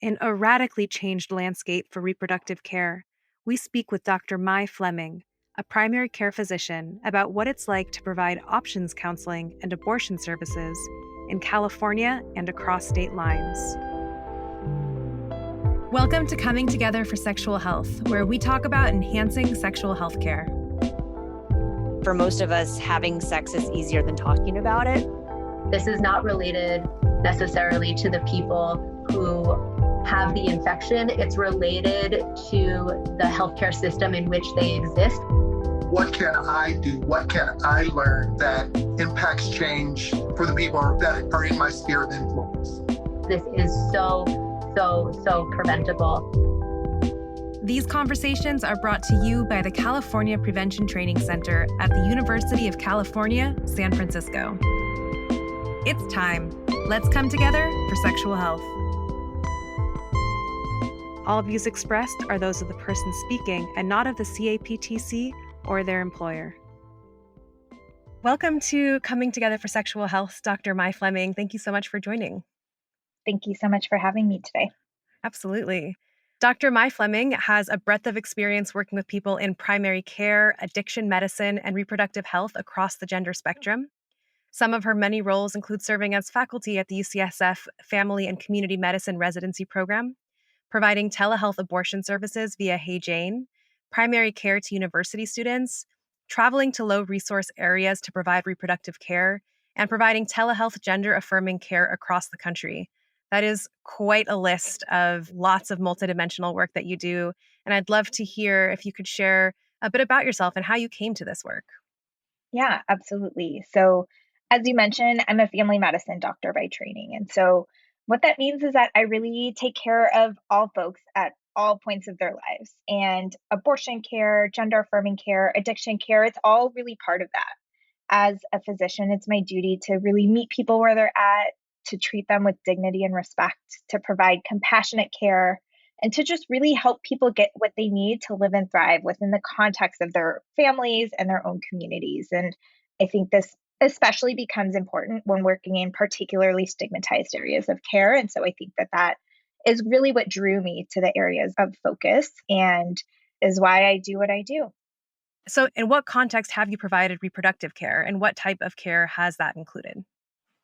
In a radically changed landscape for reproductive care, we speak with Dr. Mai Fleming, a primary care physician, about what it's like to provide options counseling and abortion services in California and across state lines. Welcome to Coming Together for Sexual Health, where we talk about enhancing sexual health care. For most of us, having sex is easier than talking about it. This is not related necessarily to the people who have the infection. It's related to the healthcare system in which they exist. What can I do? What can I learn that impacts change for the people that are in my sphere of influence? This is so preventable. These conversations are brought to you by the California Prevention Training Center at the University of California, San Francisco. It's time. Let's come together for sexual health. All views expressed are those of the person speaking and not of the CAPTC or their employer. Welcome to Coming Together for Sexual Health, Dr. Mai Fleming. Thank you so much for joining. Thank you so much for having me today. Absolutely. Dr. Mai Fleming has a breadth of experience working with people in primary care, addiction medicine, and reproductive health across the gender spectrum. Some of her many roles include serving as faculty at the UCSF Family and Community Medicine Residency Program, providing telehealth abortion services via Hey Jane, primary care to university students, traveling to low-resource areas to provide reproductive care, and providing telehealth gender-affirming care across the country. That is quite a list of lots of multidimensional work that you do, and I'd love to hear if you could share a bit about yourself and how you came to this work. Yeah, absolutely. So, as you mentioned, I'm a family medicine doctor by training. And so, what that means is that I really take care of all folks at all points of their lives. And abortion care, gender affirming care, addiction care, it's all really part of that. As a physician, it's my duty to really meet people where they're at, to treat them with dignity and respect, to provide compassionate care, and to just really help people get what they need to live and thrive within the context of their families and their own communities. And I think this especially becomes important when working in particularly stigmatized areas of care. And so I think that is really what drew me to the areas of focus and is why I do what I do. So, in what context have you provided reproductive care, and what type of care has that included?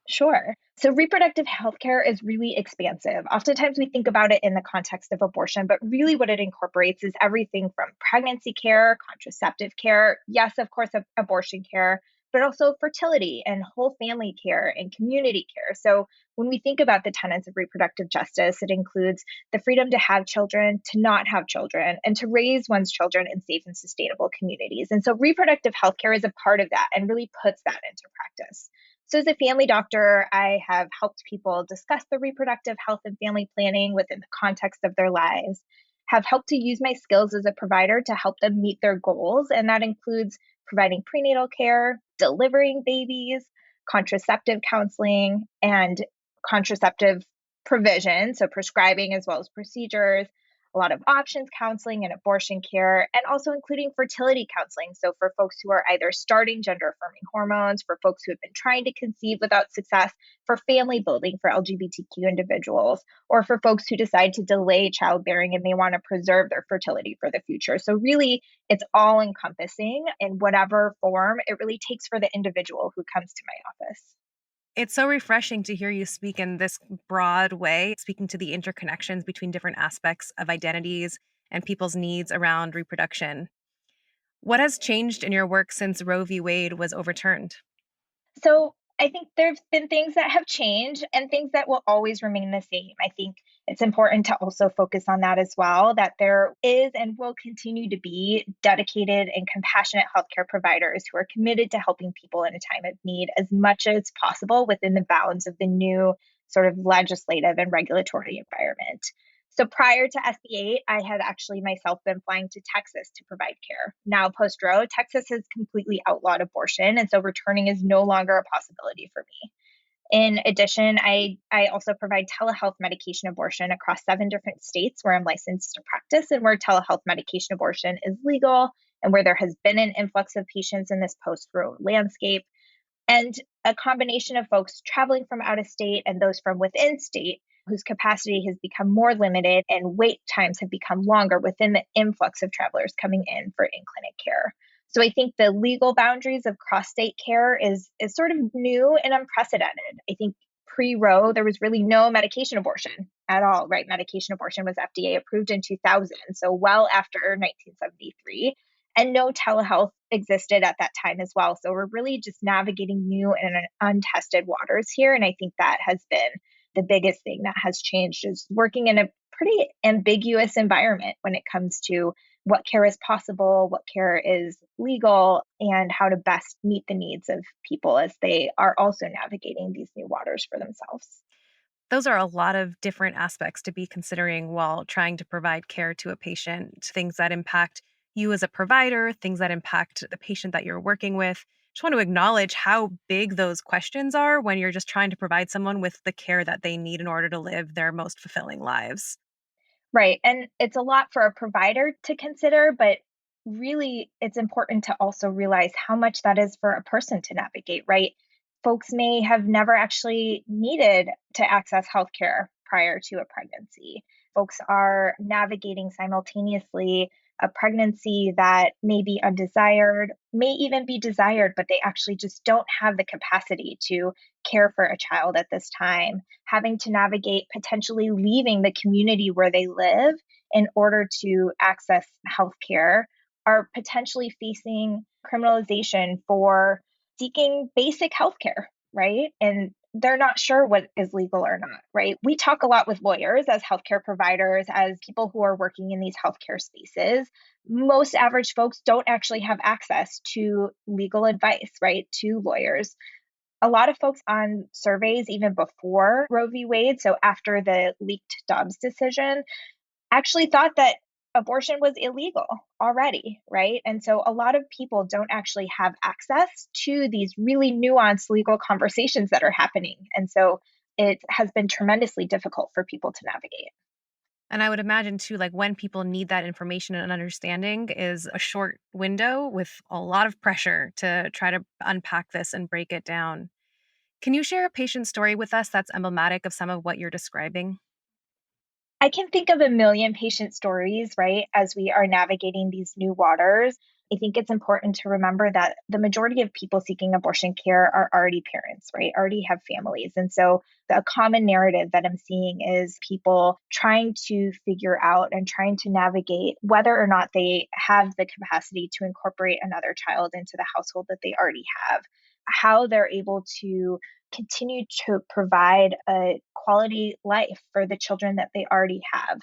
Sure. So reproductive health care is really expansive. Oftentimes we think about it in the context of abortion, but really what it incorporates is everything from pregnancy care, contraceptive care, yes, of course, abortion care, but also fertility and whole family care and community care. So when we think about the tenets of reproductive justice, it includes the freedom to have children, to not have children, and to raise one's children in safe and sustainable communities. And so reproductive health care is a part of that and really puts that into practice. So as a family doctor, I have helped people discuss the reproductive health and family planning within the context of their lives, have helped to use my skills as a provider to help them meet their goals. And that includes providing prenatal care, delivering babies, contraceptive counseling, and contraceptive provision, so prescribing as well as procedures, a lot of options counseling and abortion care, and also including fertility counseling. So for folks who are either starting gender affirming hormones, for folks who have been trying to conceive without success, for family building for LGBTQ individuals, or for folks who decide to delay childbearing and they want to preserve their fertility for the future. So really, it's all encompassing in whatever form it really takes for the individual who comes to my office. It's so refreshing to hear you speak in this broad way, speaking to the interconnections between different aspects of identities and people's needs around reproduction. What has changed in your work since Roe v. Wade was overturned? So I think there's been things that have changed and things that will always remain the same. I think it's important to also focus on that as well, that there is and will continue to be dedicated and compassionate healthcare providers who are committed to helping people in a time of need as much as possible within the bounds of the new sort of legislative and regulatory environment. So prior to SB8, I had actually myself been flying to Texas to provide care. Now, post-Roe, Texas has completely outlawed abortion, and so returning is no longer a possibility for me. In addition, I also provide telehealth medication abortion across 7 different states where I'm licensed to practice and where telehealth medication abortion is legal and where there has been an influx of patients in this post-Roe landscape. And a combination of folks traveling from out of state and those from within state whose capacity has become more limited and wait times have become longer within the influx of travelers coming in for in-clinic care. So I think the legal boundaries of cross-state care is sort of new and unprecedented. I think pre-Roe, there was really no medication abortion at all, right? Medication abortion was FDA approved in 2000, so well after 1973. And no telehealth existed at that time as well. So we're really just navigating new and untested waters here. And I think that has been the biggest thing that has changed, is working in a pretty ambiguous environment when it comes to what care is possible, what care is legal, and how to best meet the needs of people as they are also navigating these new waters for themselves. Those are a lot of different aspects to be considering while trying to provide care to a patient, things that impact you as a provider, things that impact the patient that you're working with. Just want to acknowledge how big those questions are when you're just trying to provide someone with the care that they need in order to live their most fulfilling lives. Right. And it's a lot for a provider to consider, but really it's important to also realize how much that is for a person to navigate, right? Folks may have never actually needed to access healthcare prior to a pregnancy. Folks are navigating simultaneously a pregnancy that may be undesired, may even be desired, but they actually just don't have the capacity to care for a child at this time, having to navigate potentially leaving the community where they live in order to access healthcare, are potentially facing criminalization for seeking basic healthcare, right? And they're not sure what is legal or not, right? We talk a lot with lawyers as healthcare providers, as people who are working in these healthcare spaces. Most average folks don't actually have access to legal advice, right? To lawyers. A lot of folks on surveys, even before Roe v. Wade, so after the leaked Dobbs decision, actually thought that abortion was illegal already, right? And so a lot of people don't actually have access to these really nuanced legal conversations that are happening. And so it has been tremendously difficult for people to navigate. And I would imagine too, like when people need that information and understanding is a short window with a lot of pressure to try to unpack this and break it down. Can you share a patient story with us that's emblematic of some of what you're describing? I can think of a million patient stories, right, as we are navigating these new waters. I think it's important to remember that the majority of people seeking abortion care are already parents, right, already have families. And so the common narrative that I'm seeing is people trying to figure out and trying to navigate whether or not they have the capacity to incorporate another child into the household that they already have, how they're able to continue to provide a quality life for the children that they already have,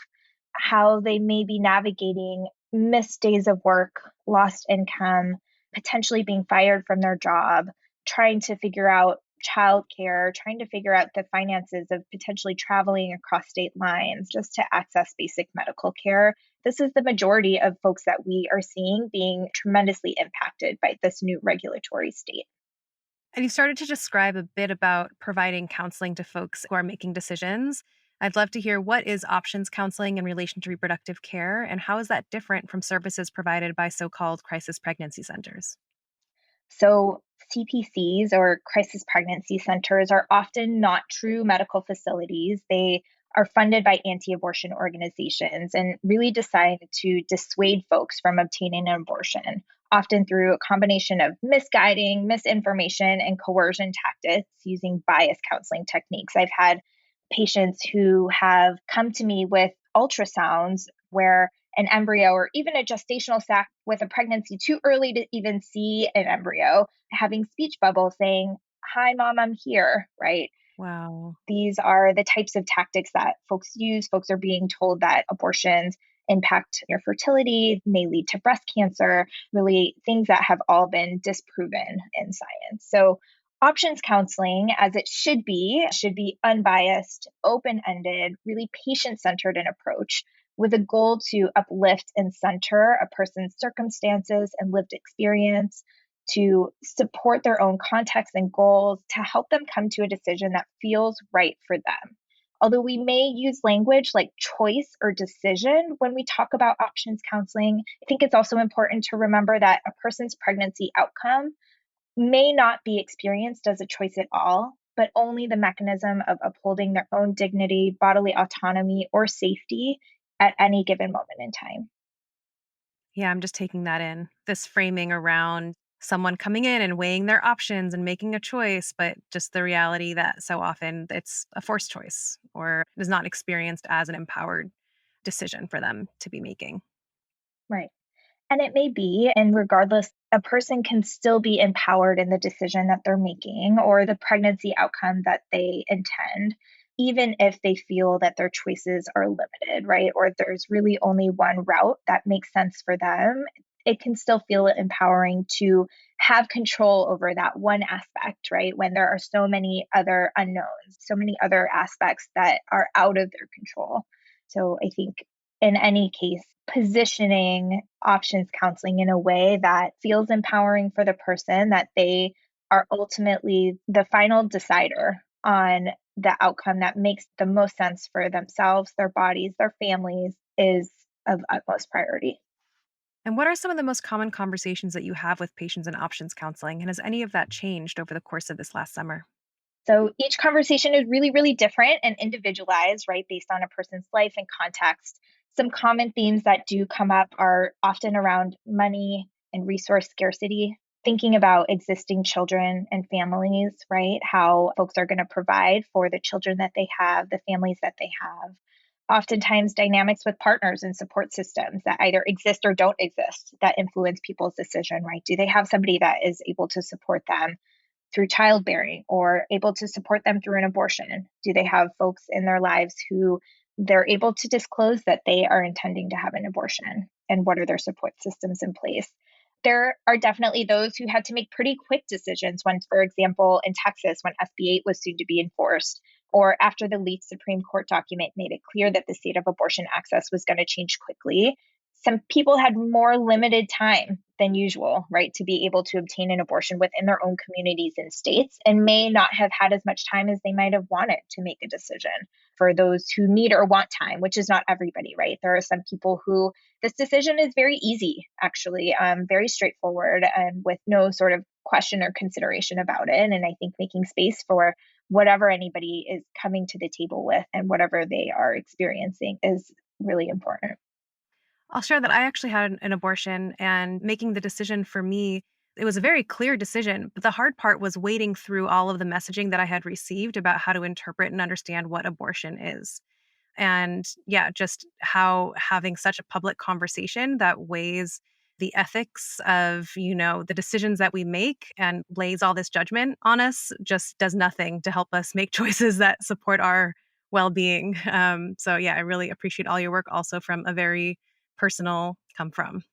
how they may be navigating missed days of work, lost income, potentially being fired from their job, trying to figure out childcare, trying to figure out the finances of potentially traveling across state lines just to access basic medical care. This is the majority of folks that we are seeing being tremendously impacted by this new regulatory state. And you started to describe a bit about providing counseling to folks who are making decisions. I'd love to hear, what is options counseling in relation to reproductive care, and how is that different from services provided by so called crisis pregnancy centers? So, CPCs, or crisis pregnancy centers, are often not true medical facilities. They are funded by anti abortion organizations and really designed to dissuade folks from obtaining an abortion, often through a combination of misguiding, misinformation, and coercion tactics using bias counseling techniques. I've had patients who have come to me with ultrasounds where an embryo or even a gestational sac with a pregnancy too early to even see an embryo, having speech bubbles saying, "Hi, mom, I'm here," right? Wow. These are the types of tactics that folks use. Folks are being told that abortions impact your fertility, may lead to breast cancer, really things that have all been disproven in science. So, options counseling, as it should be unbiased, open ended, really patient centered in approach, with a goal to uplift and center a person's circumstances and lived experience, to support their own context and goals, to help them come to a decision that feels right for them. Although we may use language like choice or decision when we talk about options counseling, I think it's also important to remember that a person's pregnancy outcome may not be experienced as a choice at all, but only the mechanism of upholding their own dignity, bodily autonomy, or safety at any given moment in time. Yeah, I'm just taking that in. This framing around someone coming in and weighing their options and making a choice, but just the reality that so often it's a forced choice or is not experienced as an empowered decision for them to be making. Right. And it may be, and regardless, a person can still be empowered in the decision that they're making or the pregnancy outcome that they intend, even if they feel that their choices are limited, right? Or there's really only one route that makes sense for them. It can still feel empowering to have control over that one aspect, right? When there are so many other unknowns, so many other aspects that are out of their control. So I think in any case, positioning options counseling in a way that feels empowering for the person, that they are ultimately the final decider on the outcome that makes the most sense for themselves, their bodies, their families, is of utmost priority. And what are some of the most common conversations that you have with patients in options counseling? And has any of that changed over the course of this last summer? So each conversation is really, really different and individualized, right, based on a person's life and context. Some common themes that do come up are often around money and resource scarcity, thinking about existing children and families, right? How folks are going to provide for the children that they have, the families that they have. Oftentimes, dynamics with partners and support systems that either exist or don't exist that influence people's decision, right? Do they have somebody that is able to support them through childbearing or able to support them through an abortion? Do they have folks in their lives who they're able to disclose that they are intending to have an abortion? And what are their support systems in place? There are definitely those who had to make pretty quick decisions when, for example, in Texas, when SB 8 was soon to be enforced, or after the leaked Supreme Court document made it clear that the state of abortion access was going to change quickly. Some people had more limited time than usual, right, to be able to obtain an abortion within their own communities and states, and may not have had as much time as they might have wanted to make a decision. For those who need or want time, which is not everybody, right? There are some people who this decision is very easy, actually, very straightforward, and with no sort of question or consideration about it. And I think making space for whatever anybody is coming to the table with and whatever they are experiencing is really important. I'll share that I actually had an abortion, and making the decision for me, it was a very clear decision. But the hard part was wading through all of the messaging that I had received about how to interpret and understand what abortion is. And yeah, just how having such a public conversation that weighs the ethics of, the decisions that we make and lays all this judgment on us just does nothing to help us make choices that support our well-being. So yeah, I really appreciate all your work also from a very personal come from.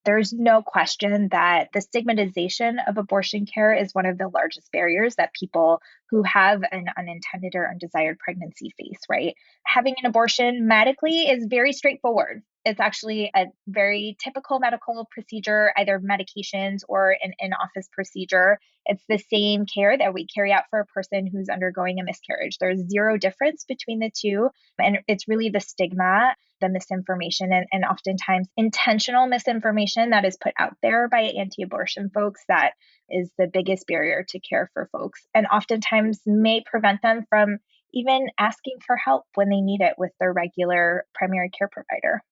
There's no question that the stigmatization of abortion care is one of the largest barriers that people who have an unintended or undesired pregnancy face, right? Having an abortion medically is very straightforward. It's actually a very typical medical procedure, either medications or an in office procedure. It's the same care that we carry out for a person who's undergoing a miscarriage. There's zero difference between the two. And it's really the stigma, the misinformation, and oftentimes intentional misinformation that is put out there by anti abortion folks that is the biggest barrier to care for folks, and oftentimes may prevent them from even asking for help when they need it with their regular primary care provider.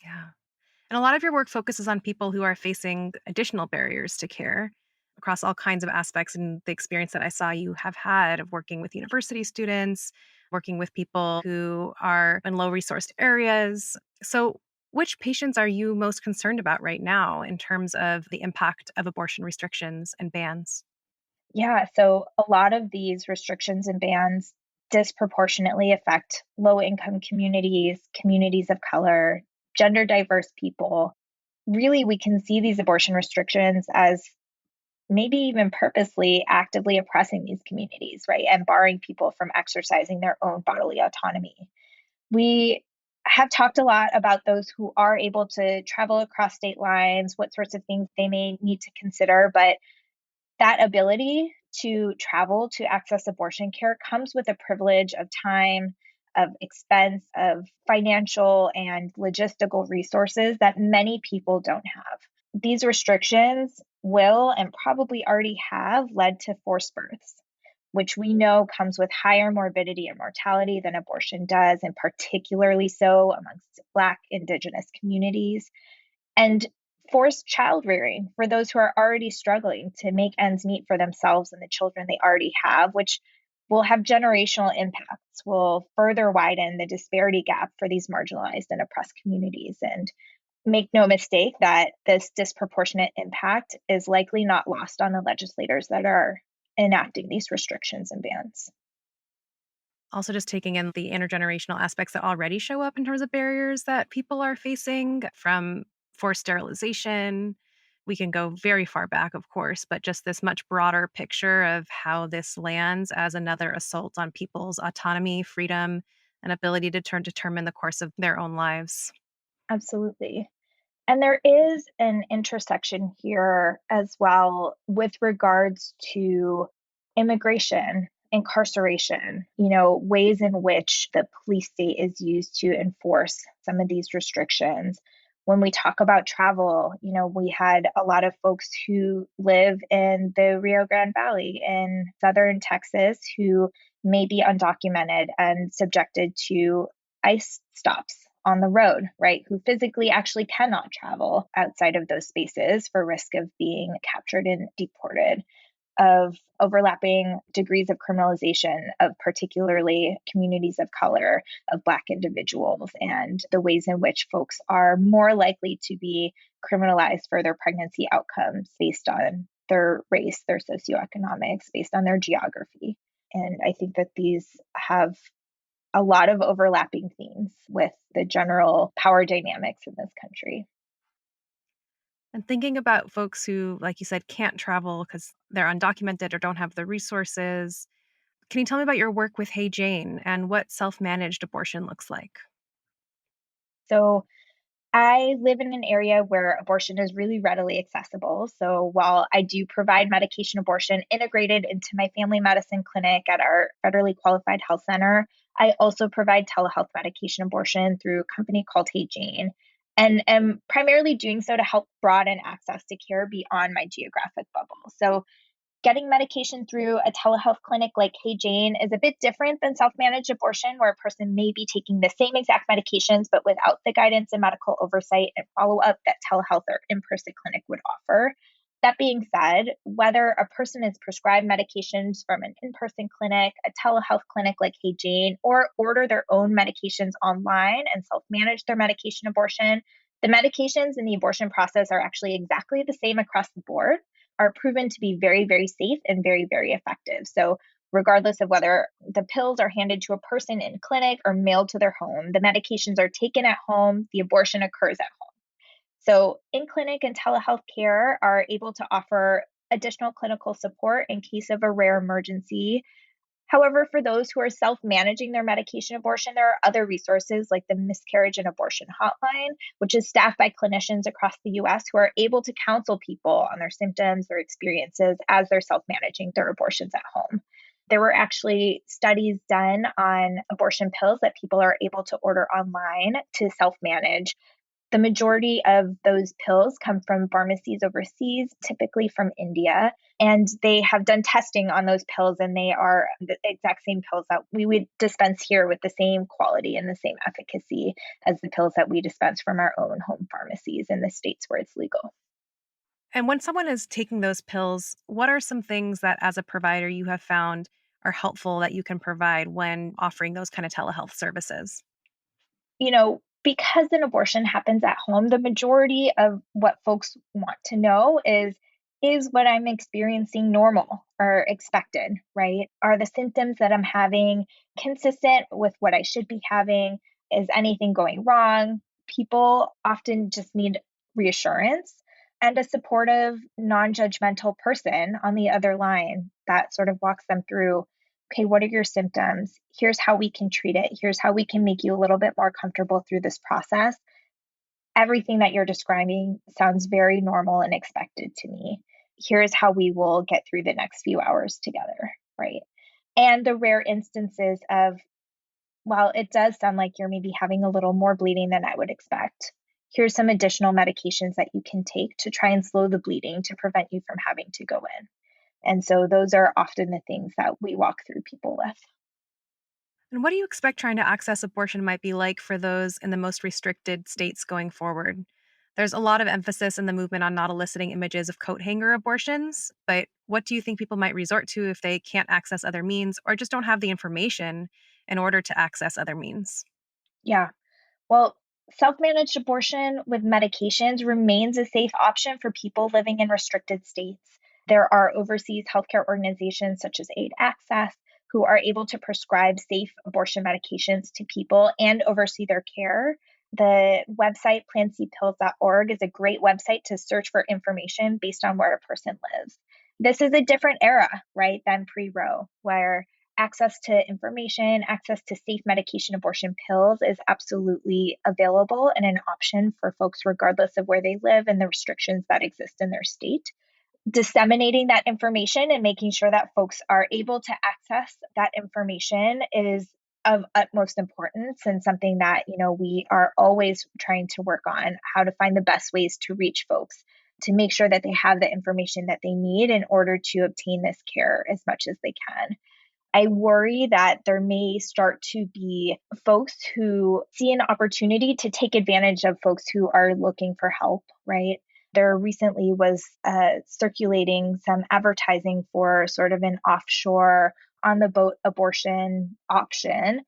Yeah. And a lot of your work focuses on people who are facing additional barriers to care across all kinds of aspects. And the experience that I saw you have had of working with university students, working with people who are in low resourced areas. So, which patients are you most concerned about right now in terms of the impact of abortion restrictions and bans? Yeah, so a lot of these restrictions and bans disproportionately affect low income communities, communities of color, gender diverse people. Really, we can see these abortion restrictions as maybe even purposely actively oppressing these communities, right? And barring people from exercising their own bodily autonomy. We have talked a lot about those who are able to travel across state lines, what sorts of things they may need to consider, but that ability to travel to access abortion care comes with a privilege of time, of expense, of financial and logistical resources that many people don't have. These restrictions will and probably already have led to forced births. which we know comes with higher morbidity and mortality than abortion does, and particularly so amongst Black, Indigenous communities, and forced child rearing for those who are already struggling to make ends meet for themselves and the children they already have, which will have generational impacts, will further widen the disparity gap for these marginalized and oppressed communities. And make no mistake that this disproportionate impact is likely not lost on the legislators that are enacting these restrictions and bans. Also, just taking in the intergenerational aspects that already show up in terms of barriers that people are facing from forced sterilization. We can go very far back, of course, but just this much broader picture of how this lands as another assault on people's autonomy, freedom, and ability to determine the course of their own lives. Absolutely. And there is an intersection here as well with regards to immigration, incarceration, ways in which the police state is used to enforce some of these restrictions. When we talk about travel, we had a lot of folks who live in the Rio Grande Valley in southern Texas who may be undocumented and subjected to ICE stops on the road, right? Who physically actually cannot travel outside of those spaces for risk of being captured and deported, of overlapping degrees of criminalization of particularly communities of color, of Black individuals, and the ways in which folks are more likely to be criminalized for their pregnancy outcomes based on their race, their socioeconomics, based on their geography. And I think that these have a lot of overlapping themes with the general power dynamics in this country. And thinking about folks who, like you said, can't travel because they're undocumented or don't have the resources, can you tell me about your work with Hey Jane and what self managed abortion looks like? So I live in an area where abortion is really readily accessible. So while I do provide medication abortion integrated into my family medicine clinic at our federally qualified health center, I also provide telehealth medication abortion through a company called Hey Jane, and am primarily doing so to help broaden access to care beyond my geographic bubble. So getting medication through a telehealth clinic like Hey Jane is a bit different than self-managed abortion, where a person may be taking the same exact medications, but without the guidance and medical oversight and follow-up that telehealth or in-person clinic would offer. That being said, whether a person is prescribed medications from an in-person clinic, a telehealth clinic like Hey Jane, or order their own medications online and self-manage their medication abortion, the medications in the abortion process are actually exactly the same across the board, are proven to be very, very safe and very, very effective. So regardless of whether the pills are handed to a person in clinic or mailed to their home, the medications are taken at home, the abortion occurs at home. So in clinic and telehealth care are able to offer additional clinical support in case of a rare emergency. However, for those who are self-managing their medication abortion, there are other resources like the Miscarriage and Abortion Hotline, which is staffed by clinicians across the US who are able to counsel people on their symptoms, their experiences as they're self-managing their abortions at home. There were actually studies done on abortion pills that people are able to order online to self-manage. The majority of those pills come from pharmacies overseas, typically from India, and they have done testing on those pills, and they are the exact same pills that we would dispense here with the same quality and the same efficacy as the pills that we dispense from our own home pharmacies in the states where it's legal. And when someone is taking those pills, what are some things that as a provider you have found are helpful that you can provide when offering those kind of telehealth services? Because an abortion happens at home, the majority of what folks want to know is what I'm experiencing normal or expected, right? Are the symptoms that I'm having consistent with what I should be having? Is anything going wrong? People often just need reassurance and a supportive, non judgmental person on the other line that sort of walks them through, okay, what are your symptoms? Here's how we can treat it. Here's how we can make you a little bit more comfortable through this process. Everything that you're describing sounds very normal and expected to me. Here's how we will get through the next few hours together, right? And the rare instances of, while it does sound like you're maybe having a little more bleeding than I would expect, here's some additional medications that you can take to try and slow the bleeding to prevent you from having to go in. And so those are often the things that we walk through people with. And what do you expect trying to access abortion might be like for those in the most restricted states going forward? There's a lot of emphasis in the movement on not eliciting images of coat hanger abortions, but what do you think people might resort to if they can't access other means or just don't have the information in order to access other means? Yeah. Well, self managed abortion with medications remains a safe option for people living in restricted states. There are overseas healthcare organizations such as Aid Access who are able to prescribe safe abortion medications to people and oversee their care. The website plancpills.org is a great website to search for information based on where a person lives. This is a different era, right, than pre Roe, where access to information, access to safe medication abortion pills is absolutely available and an option for folks regardless of where they live and the restrictions that exist in their state. Disseminating that information and making sure that folks are able to access that information is of utmost importance and something that, we are always trying to work on how to find the best ways to reach folks to make sure that they have the information that they need in order to obtain this care as much as they can. I worry that there may start to be folks who see an opportunity to take advantage of folks who are looking for help, right? There recently was circulating some advertising for sort of an offshore on the boat abortion auction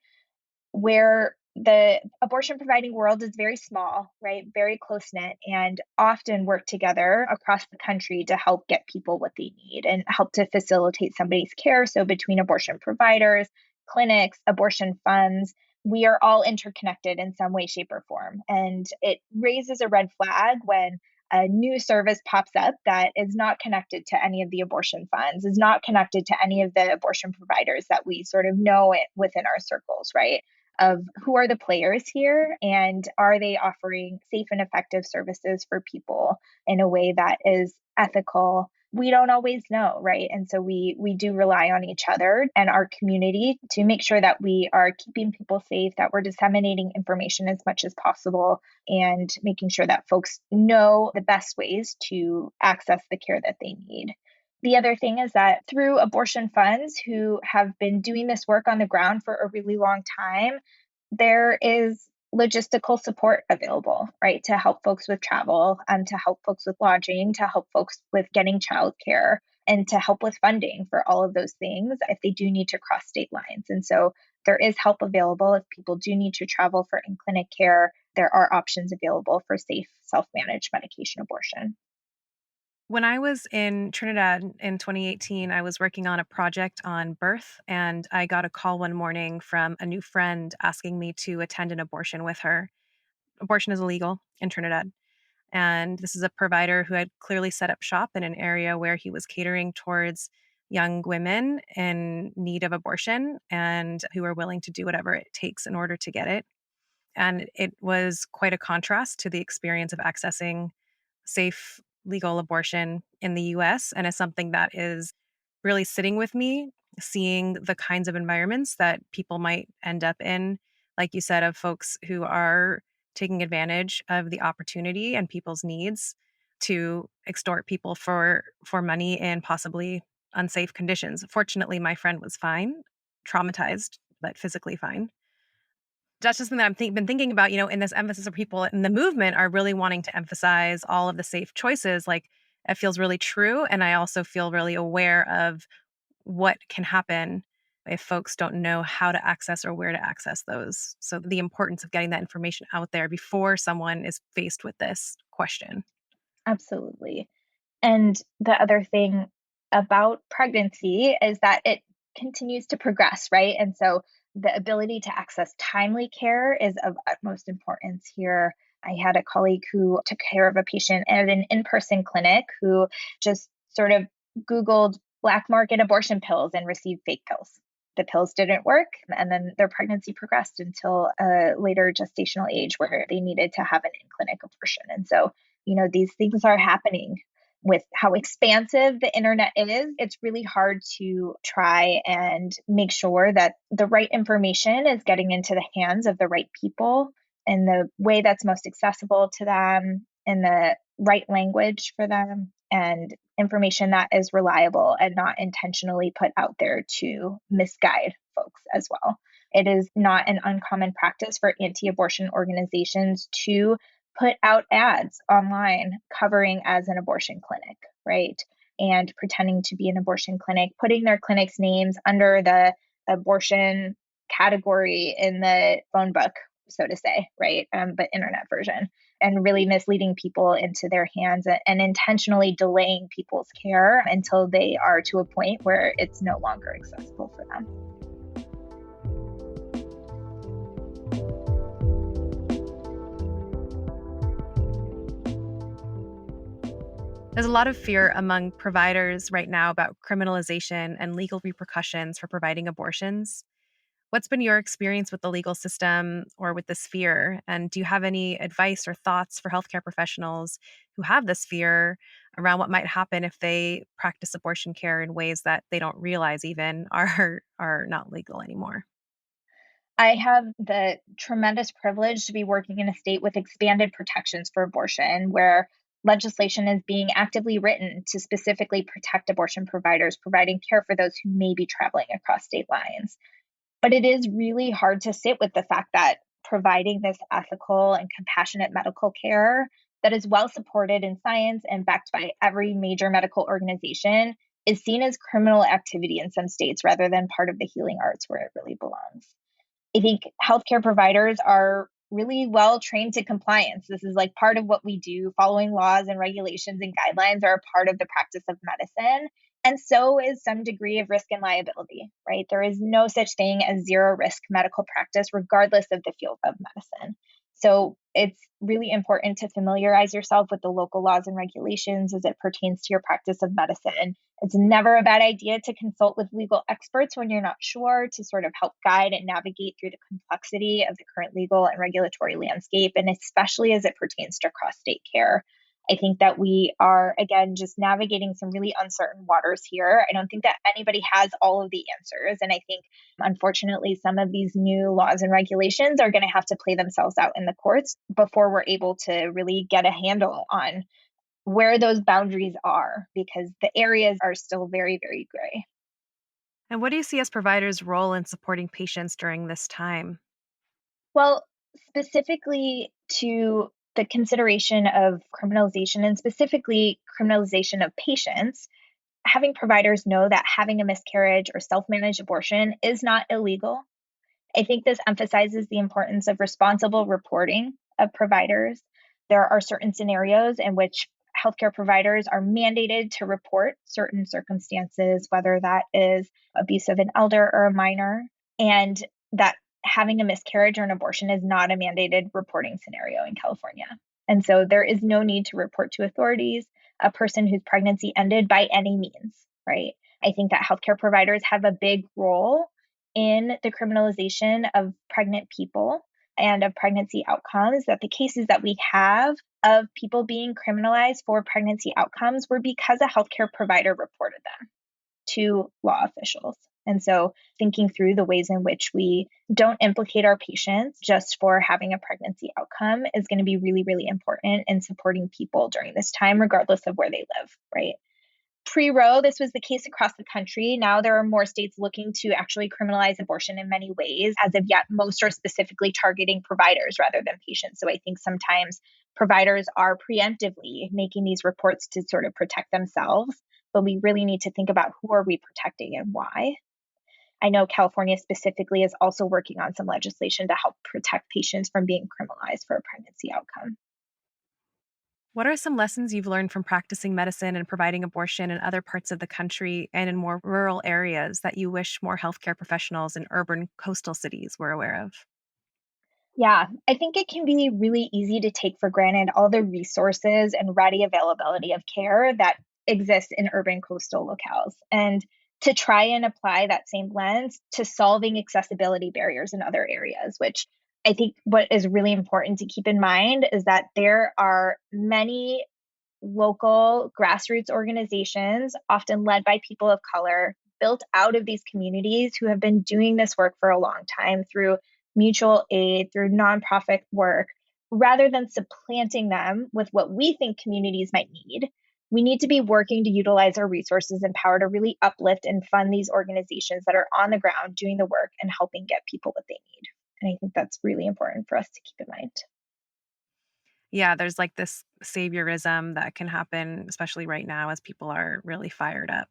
where the abortion providing world is very small, right? Very close knit and often work together across the country to help get people what they need and help to facilitate somebody's care. So between abortion providers, clinics, abortion funds, we are all interconnected in some way, shape, or form. And it raises a red flag when a new service pops up that is not connected to any of the abortion funds, is not connected to any of the abortion providers that we sort of know it within our circles, right? Of who are the players here and are they offering safe and effective services for people in a way that is ethical. We don't always know, right? And so we do rely on each other and our community to make sure that we are keeping people safe, that we're disseminating information as much as possible and making sure that folks know the best ways to access the care that they need. The other thing is that through abortion funds who have been doing this work on the ground for a really long time, there is logistical support available, right, to help folks with travel, to help folks with lodging, to help folks with getting childcare, and to help with funding for all of those things if they do need to cross state lines. And so there is help available if people do need to travel for in-clinic care. There are options available for safe self-managed medication abortion. When I was in Trinidad in 2018, I was working on a project on birth, and I got a call one morning from a new friend asking me to attend an abortion with her. Abortion is illegal in Trinidad. And this is a provider who had clearly set up shop in an area where he was catering towards young women in need of abortion and who are willing to do whatever it takes in order to get it. And it was quite a contrast to the experience of accessing safe legal abortion in the US, and is something that is really sitting with me, seeing the kinds of environments that people might end up in, like you said, of folks who are taking advantage of the opportunity and people's needs to extort people for money in possibly unsafe conditions. Fortunately, my friend was fine, traumatized, but physically fine. That's just something that been thinking about, in this emphasis of people in the movement are really wanting to emphasize all of the safe choices. Like, it feels really true. And I also feel really aware of what can happen if folks don't know how to access or where to access those. So the importance of getting that information out there before someone is faced with this question. Absolutely. And the other thing about pregnancy is that it continues to progress, right? And so the ability to access timely care is of utmost importance here. I had a colleague who took care of a patient at an in person clinic who just sort of Googled black market abortion pills and received fake pills. The pills didn't work, and then their pregnancy progressed until a later gestational age where they needed to have an in clinic abortion. And so, these things are happening with how expansive the internet is. It's really hard to try and make sure that the right information is getting into the hands of the right people in the way that's most accessible to them, in the right language for them, and information that is reliable and not intentionally put out there to misguide folks as well. It is not an uncommon practice for anti-abortion organizations to put out ads online covering as an abortion clinic, right? And pretending to be an abortion clinic, putting their clinic's names under the abortion category in the phone book, so to say, right? But internet version, and really misleading people into their hands and intentionally delaying people's care until they are to a point where it's no longer accessible for them. There's a lot of fear among providers right now about criminalization and legal repercussions for providing abortions. What's been your experience with the legal system or with this fear? And do you have any advice or thoughts for healthcare professionals who have this fear around what might happen if they practice abortion care in ways that they don't realize even are not legal anymore? I have the tremendous privilege to be working in a state with expanded protections for abortion, where legislation is being actively written to specifically protect abortion providers providing care for those who may be traveling across state lines. But it is really hard to sit with the fact that providing this ethical and compassionate medical care that is well supported in science and backed by every major medical organization is seen as criminal activity in some states rather than part of the healing arts where it really belongs. I think healthcare providers are really well trained to compliance. This is like part of what we do. Following laws and regulations and guidelines are a part of the practice of medicine. And so is some degree of risk and liability, right? There is no such thing as zero risk medical practice, regardless of the field of medicine. So it's really important to familiarize yourself with the local laws and regulations as it pertains to your practice of medicine. It's never a bad idea to consult with legal experts when you're not sure, to sort of help guide and navigate through the complexity of the current legal and regulatory landscape, and especially as it pertains to cross-state care. I think that we are, again, just navigating some really uncertain waters here. I don't think that anybody has all of the answers. And I think, unfortunately, some of these new laws and regulations are going to have to play themselves out in the courts before we're able to really get a handle on where those boundaries are, because the areas are still very, very gray. And what do you see as providers' role in supporting patients during this time? Well, specifically to the consideration of criminalization and specifically criminalization of patients, having providers know that having a miscarriage or self-managed abortion is not illegal. I think this emphasizes the importance of responsible reporting of providers. There are certain scenarios in which healthcare providers are mandated to report certain circumstances, whether that is abuse of an elder or a minor, and that having a miscarriage or an abortion is not a mandated reporting scenario in California. And so there is no need to report to authorities a person whose pregnancy ended by any means, right? I think that healthcare providers have a big role in the criminalization of pregnant people and of pregnancy outcomes, that the cases that we have of people being criminalized for pregnancy outcomes were because a healthcare provider reported them to law officials. And so thinking through the ways in which we don't implicate our patients just for having a pregnancy outcome is going to be really, really important in supporting people during this time, regardless of where they live, right? Pre-Roe, this was the case across the country. Now there are more states looking to actually criminalize abortion in many ways. As of yet, most are specifically targeting providers rather than patients. So I think sometimes providers are preemptively making these reports to sort of protect themselves, but we really need to think about who are we protecting and why. I know California specifically is also working on some legislation to help protect patients from being criminalized for a pregnancy outcome. What are some lessons you've learned from practicing medicine and providing abortion in other parts of the country and in more rural areas that you wish more healthcare professionals in urban coastal cities were aware of? Yeah, I think it can be really easy to take for granted all the resources and ready availability of care that exists in urban coastal locales, and to try and apply that same lens to solving accessibility barriers in other areas, which I think what is really important to keep in mind is that there are many local grassroots organizations, often led by people of color, built out of these communities who have been doing this work for a long time through mutual aid, through nonprofit work, rather than supplanting them with what we think communities might need. We need to be working to utilize our resources and power to really uplift and fund these organizations that are on the ground doing the work and helping get people what they need. And I think that's really important for us to keep in mind. Yeah, there's like this saviorism that can happen, especially right now as people are really fired up.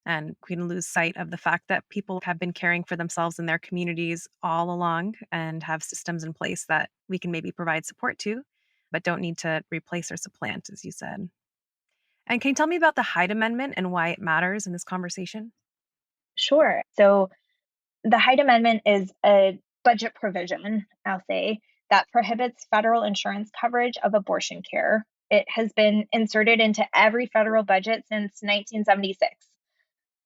And we can lose sight of the fact that people have been caring for themselves and their communities all along and have systems in place that we can maybe provide support to, but don't need to replace or supplant, as you said. And can you tell me about the Hyde Amendment and why it matters in this conversation? Sure. So the Hyde Amendment is a budget provision, I'll say, that prohibits federal insurance coverage of abortion care. It has been inserted into every federal budget since 1976.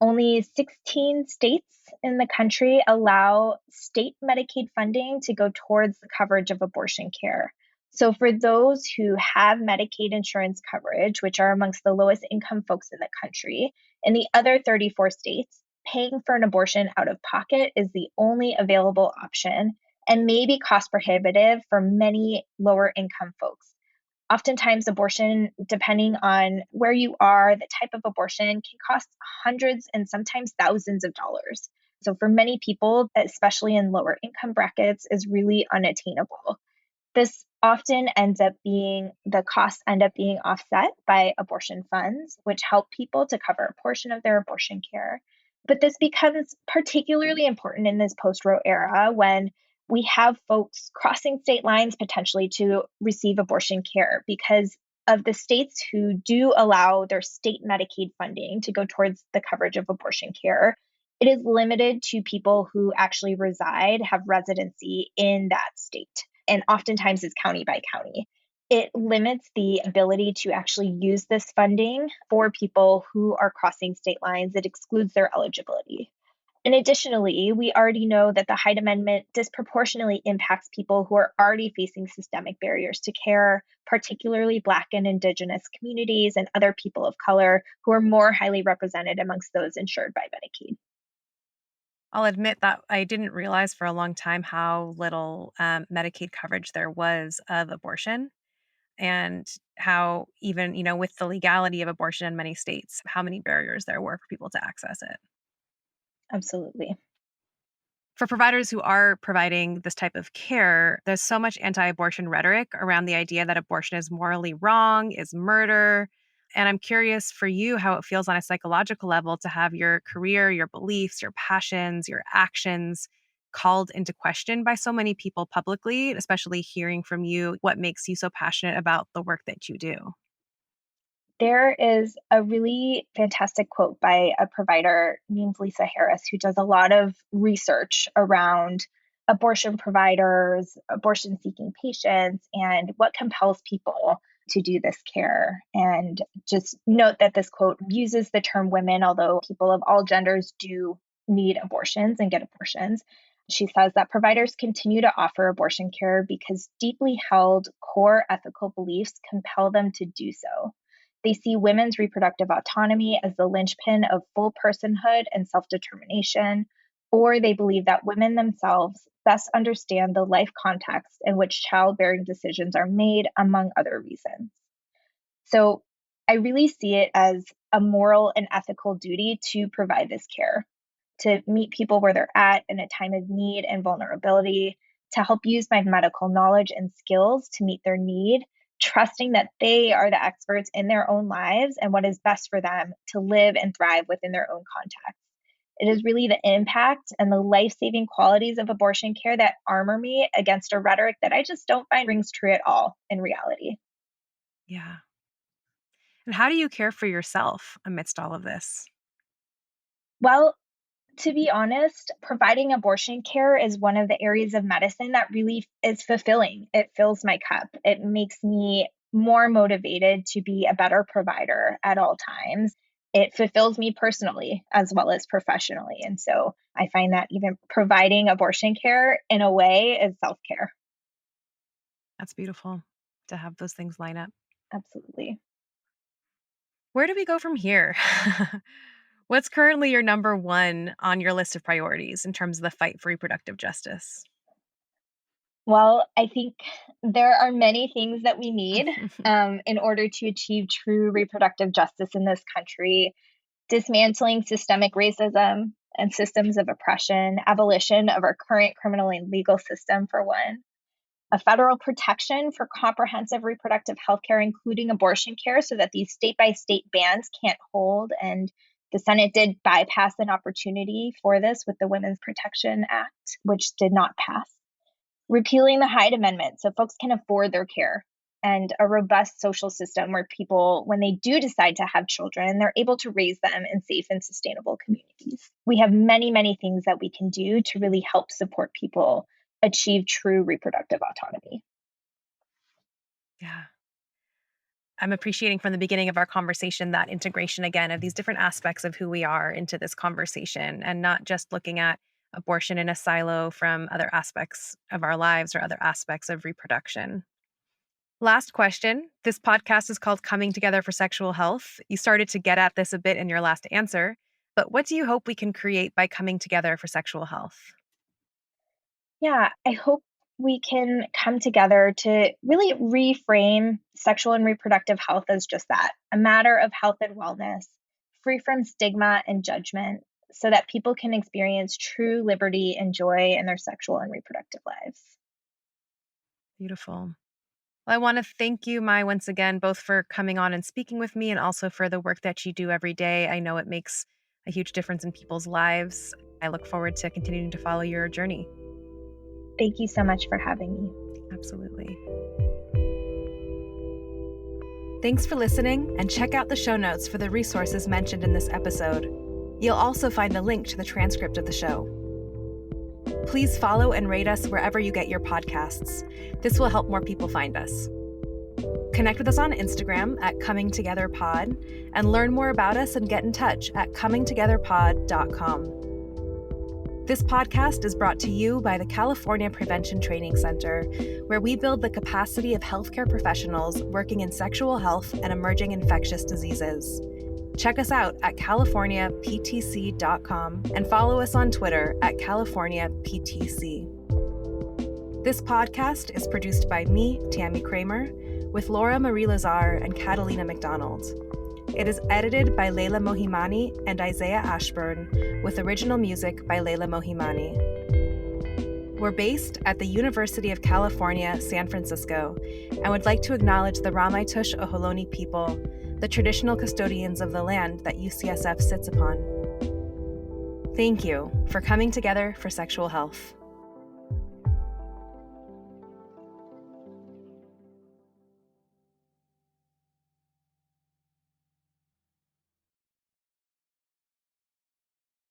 Only 16 states in the country allow state Medicaid funding to go towards the coverage of abortion care. So, for those who have Medicaid insurance coverage, which are amongst the lowest income folks in the country, in the other 34 states, paying for an abortion out of pocket is the only available option and may be cost prohibitive for many lower income folks. Oftentimes, abortion, depending on where you are, the type of abortion, can cost hundreds and sometimes thousands of dollars. So, for many people, especially in lower income brackets, is really unattainable. This often ends up being the costs end up being offset by abortion funds, which help people to cover a portion of their abortion care. But this becomes particularly important in this post Roe era when we have folks crossing state lines potentially to receive abortion care because of the states who do allow their state Medicaid funding to go towards the coverage of abortion care. It is limited to people who actually reside, have residency in that state, and oftentimes is county by county. It limits the ability to actually use this funding for people who are crossing state lines. It excludes their eligibility. And additionally, we already know that the Hyde Amendment disproportionately impacts people who are already facing systemic barriers to care, particularly Black and Indigenous communities and other people of color who are more highly represented amongst those insured by Medicaid. I'll admit that I didn't realize for a long time how little Medicaid coverage there was of abortion and how even, with the legality of abortion in many states, how many barriers there were for people to access it. Absolutely. For providers who are providing this type of care, there's so much anti abortion rhetoric around the idea that abortion is morally wrong, is murder. And I'm curious for you how it feels on a psychological level to have your career, your beliefs, your passions, your actions called into question by so many people publicly, especially hearing from you what makes you so passionate about the work that you do. There is a really fantastic quote by a provider named Lisa Harris, who does a lot of research around abortion providers, abortion seeking patients, and what compels people to do this care. And just note that this quote uses the term women, although people of all genders do need abortions and get abortions. She says that providers continue to offer abortion care because deeply held core ethical beliefs compel them to do so. They see women's reproductive autonomy as the linchpin of full personhood and self determination, or they believe that women themselves best understand the life context in which childbearing decisions are made, among other reasons. So I really see it as a moral and ethical duty to provide this care, to meet people where they're at in a time of need and vulnerability, to help use my medical knowledge and skills to meet their need, trusting that they are the experts in their own lives and what is best for them to live and thrive within their own context. It is really the impact and the life saving qualities of abortion care that armor me against a rhetoric that I just don't find rings true at all in reality. Yeah. And how do you care for yourself amidst all of this? Well, to be honest, providing abortion care is one of the areas of medicine that really is fulfilling. It fills my cup. It makes me more motivated to be a better provider at all times. It fulfills me personally as well as professionally. And so I find that even providing abortion care in a way is self care. That's beautiful to have those things line up. Absolutely. Where do we go from here? What's currently your number one on your list of priorities in terms of the fight for reproductive justice? Well, I think there are many things that we need in order to achieve true reproductive justice in this country. Dismantling systemic racism and systems of oppression, abolition of our current criminal and legal system, for one, a federal protection for comprehensive reproductive health care, including abortion care, so that these state by state bans can't hold. And the Senate did bypass an opportunity for this with the Women's Protection Act, which did not pass. Repealing the Hyde Amendment so folks can afford their care, and a robust social system where people, when they do decide to have children, they're able to raise them in safe and sustainable communities. We have many, many things that we can do to really help support people achieve true reproductive autonomy. Yeah. I'm appreciating from the beginning of our conversation that integration again of these different aspects of who we are into this conversation, and not just looking at abortion in a silo from other aspects of our lives or other aspects of reproduction. Last question. This podcast is called Coming Together for Sexual Health. You started to get at this a bit in your last answer, but what do you hope we can create by coming together for sexual health? Yeah, I hope we can come together to really reframe sexual and reproductive health as just that, a matter of health and wellness, free from stigma and judgment, so that people can experience true liberty and joy in their sexual and reproductive lives. Beautiful. Well, I want to thank you, Mai, once again, both for coming on and speaking with me and also for the work that you do every day. I know it makes a huge difference in people's lives. I look forward to continuing to follow your journey. Thank you so much for having me. Absolutely. Thanks for listening, and check out the show notes for the resources mentioned in this episode. You'll also find a link to the transcript of the show. Please follow and rate us wherever you get your podcasts. This will help more people find us. Connect with us on Instagram at ComingTogetherPod, and learn more about us and get in touch at comingtogetherpod.com. This podcast is brought to you by the California Prevention Training Center, where we build the capacity of healthcare professionals working in sexual health and emerging infectious diseases. Check us out at californiaptc.com and follow us on Twitter at CaliforniaPTC. This podcast is produced by me, Tammy Kremer, with Laura Marie Lazar and Catalina McDonald. It is edited by Leila Mohimani and Isaiah Ashburn, with original music by Leila Mohimani. We're based at the University of California, San Francisco, and would like to acknowledge the Ramaytush Ohlone people, the traditional custodians of the land that UCSF sits upon. Thank you for coming together for sexual health.